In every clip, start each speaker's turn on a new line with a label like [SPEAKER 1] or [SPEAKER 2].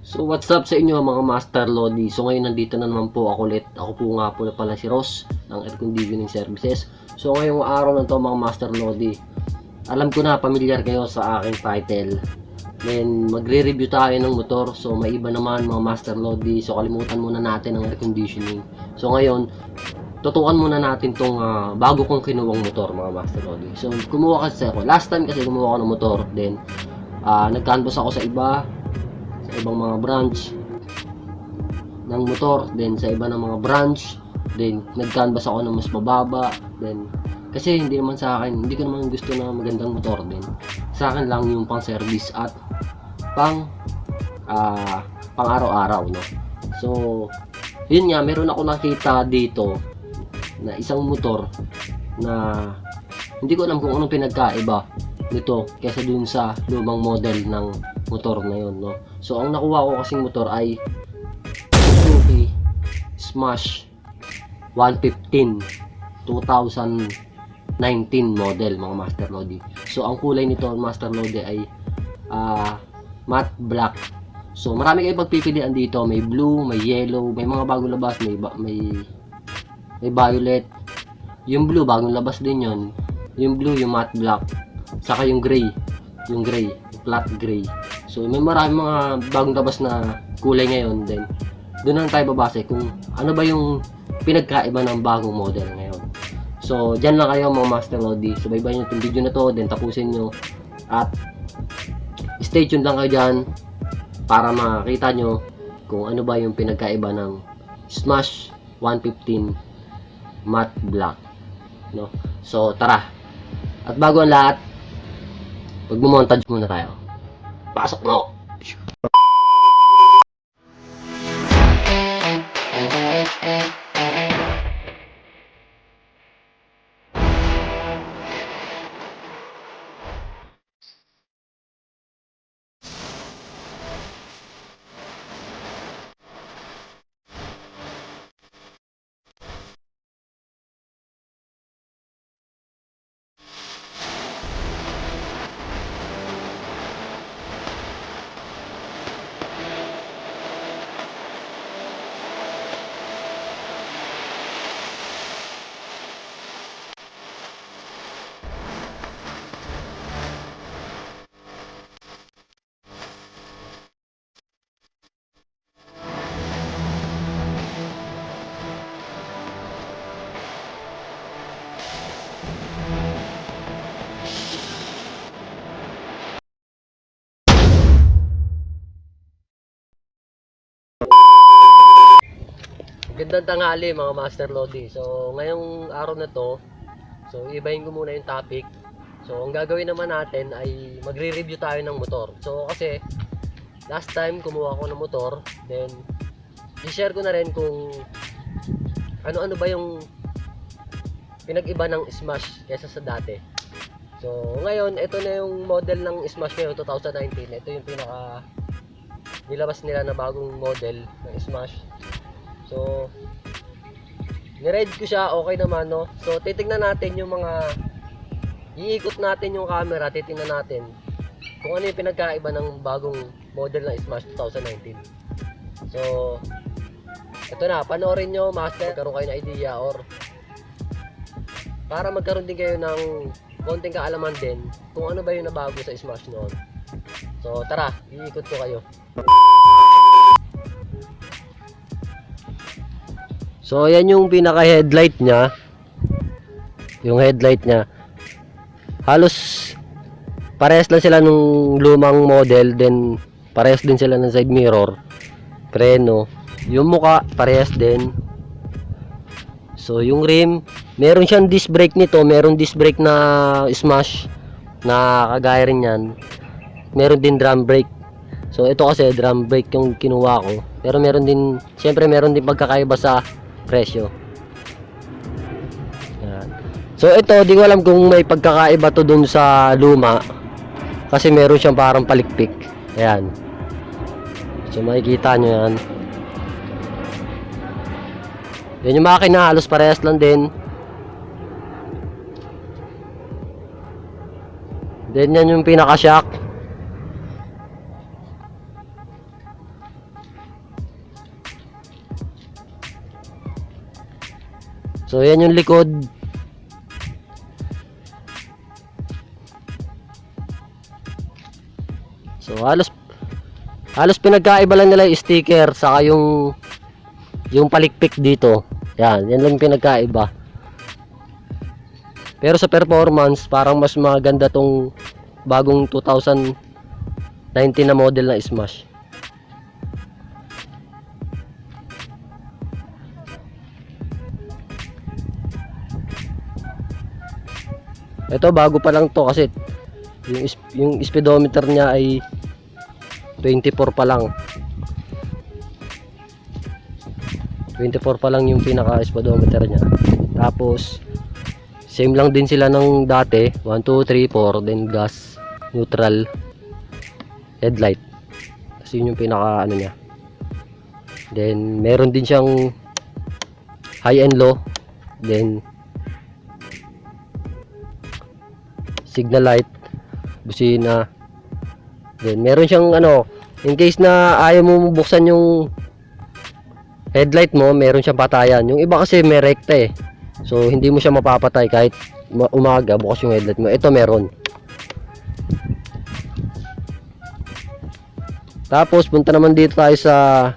[SPEAKER 1] So what's up sa inyo mga Master Lodi. So ngayon nandito na naman po ako ulit. Ako po nga po pala si Ross ng Air Conditioning Services. So ngayong araw na to mga Master Lodi, alam ko na familiar kayo sa aking title. Then magre-review tayo ng motor. So may iba naman mga Master Lodi. So kalimutan muna natin ang air conditioning. So ngayon tutukan muna natin tong bago kong kinuwang motor mga Master Lodi. So kumuha kasi ako. Last time kasi kumuha ako ng motor. Then nag-canvas ako sa ibang mga branch ng motor, then sa iba ng mga branch, then nag-canvas ako ng mas mababa, then kasi hindi naman sa akin, hindi ko naman gusto na magandang motor din. Sa akin lang yung pang service at pang araw-araw, no. So yun nga, meron ako nakita dito na isang motor na hindi ko alam kung anong pinagkaiba nito kaysa dun sa lumang model ng motor na yun, no. So ang nakuha ko kasing motor ay Suzuki Smash 115 2019 model mga Master Lodi. So ang kulay nito Master Lodi ay matte black. So marami kayong pagpipilian dito, may blue, may yellow, may mga bagong labas, may violet. Yung blue bagong labas din yon. Yung blue, yung matte black, saka yung gray, flat gray. So may maraming mga bagong labas na kulay ngayon din. Doon lang tayo babase kung ano ba yung pinagkaiba ng bagong model ngayon. So dyan lang kayo mga Master Lodi. Subaybayan nyo itong video na to, then tapusin nyo. At stay tuned lang kayo dyan para makita nyo kung ano ba yung pinagkaiba ng Smash 115 matte black, no? So tara. At bago ang lahat, magmo-montage muna tayo. Pasok mo! Gandang tanghali mga Master Lodi. So ngayong araw na to, so ibahin ko muna yung topic. So ang gagawin naman natin ay magre-review tayo ng motor. So kasi last time kumuha ako ng motor, then i-share ko na rin kung ano-ano ba yung pinag-iba ng Smash kaysa sa dati. So ngayon, ito na yung model ng Smash ngayon 2019. Ito yung pinaka nilabas nila na bagong model ng Smash. So ni-ride ko siya, okay naman, no. So titingnan natin yung mga, iikot natin yung camera, titingnan natin kung ano yung pinagkaiba ng bagong model ng Smash 2019. So ito na, panoorin nyo Master, magkaroon kayo ng idea or para magkaroon din kayo ng konting kaalaman din kung ano ba yung nabago sa Smash noon. So tara, iikot ko kayo. So ayan yung pinaka headlight nya. Yung headlight nya, halos parehas lang sila nung lumang model, then parehas din sila ng side mirror, preno, yung muka parehas din. So yung rim, meron siyang disc brake nito, meron disc brake na Smash na kagaya rin yan, meron din drum brake. So ito kasi drum brake yung kinuha ko, pero meron din, syempre meron din pagkakaiba sa presyo. Yan. So ito, di ko alam kung may pagkakaiba to dun sa luma, kasi meron siyang parang palikpik. Ayan, so makikita nyo yan. Yan yung makina, halos parehas lang din. Then yan yung pinaka shock. So yan yung likod. So halos pinagkaiba lang nila yung sticker saka yung palikpik dito. Yan lang pinagkaiba. Pero sa performance, parang mas maganda tong bagong 2019 na model na Smash. Ito bago pa lang to kasi yung speedometer niya ay 24 pa lang. 24 pa lang yung pinaka speedometer niya. Tapos same lang din sila ng dati, 1 2 3 4, then gas, neutral, headlight. Kasi yun yung pinaka ano niya. Then meron din siyang high and low, then signal light, busina. Then meron siyang ano, in case na ayaw mo buksan yung headlight mo, meron siyang patayan. Yung iba kasi may rekta eh. So hindi mo siya mapapatay kahit umaga bukas yung headlight mo. Ito meron. Tapos punta naman dito tayo sa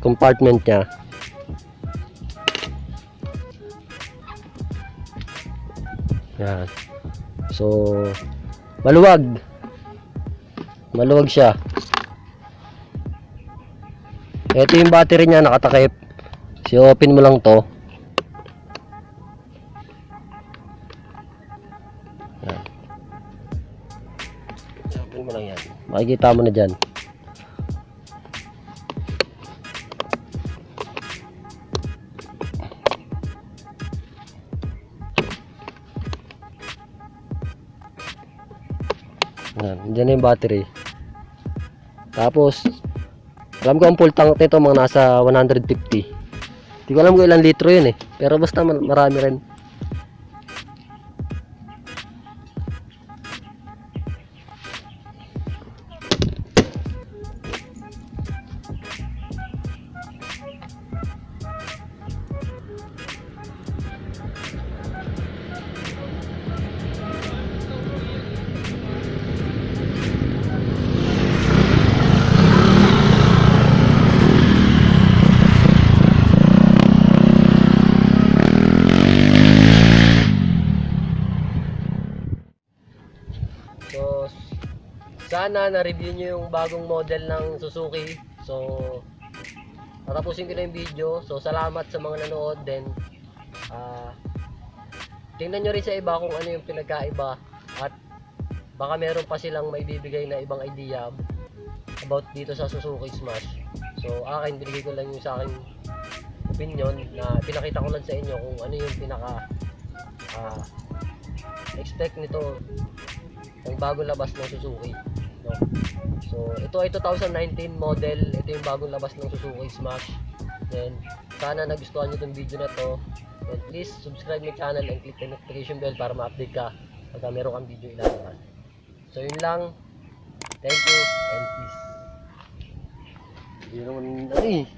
[SPEAKER 1] compartment niya. Yan. So maluwag siya. Ito yung battery niya nakatakip. So open mo lang to. Yan. Open mo lang yan. Makikita mo na dyan. Yan, dyan na yung battery. Tapos alam ko ang full tank nito mga nasa 150. Hindi ko alam kung ilang litro yun eh. Pero basta marami rin. So, sana na-review nyo yung bagong model ng Suzuki. So, tatapusin ko na yung video. So, salamat sa mga nanood. Then, tingnan nyo rin sa iba kung ano yung pinagkaiba. At baka meron pa silang may bibigay na ibang idea about dito sa Suzuki Smash. So, akin, binigay ko lang yung sa akin opinion na pinakita ko lang sa inyo kung ano yung pinaka expect nito ang bagong labas ng Suzuki, no? So ito ay 2019 model. Ito yung bagong labas ng Suzuki Smash. Then sana nagustuhan nyo itong video na to. Then please subscribe my channel and click the notification bell para ma-update ka pag meron kang video ilalabas. So yun lang. Thank you and peace. Yun naman, ay,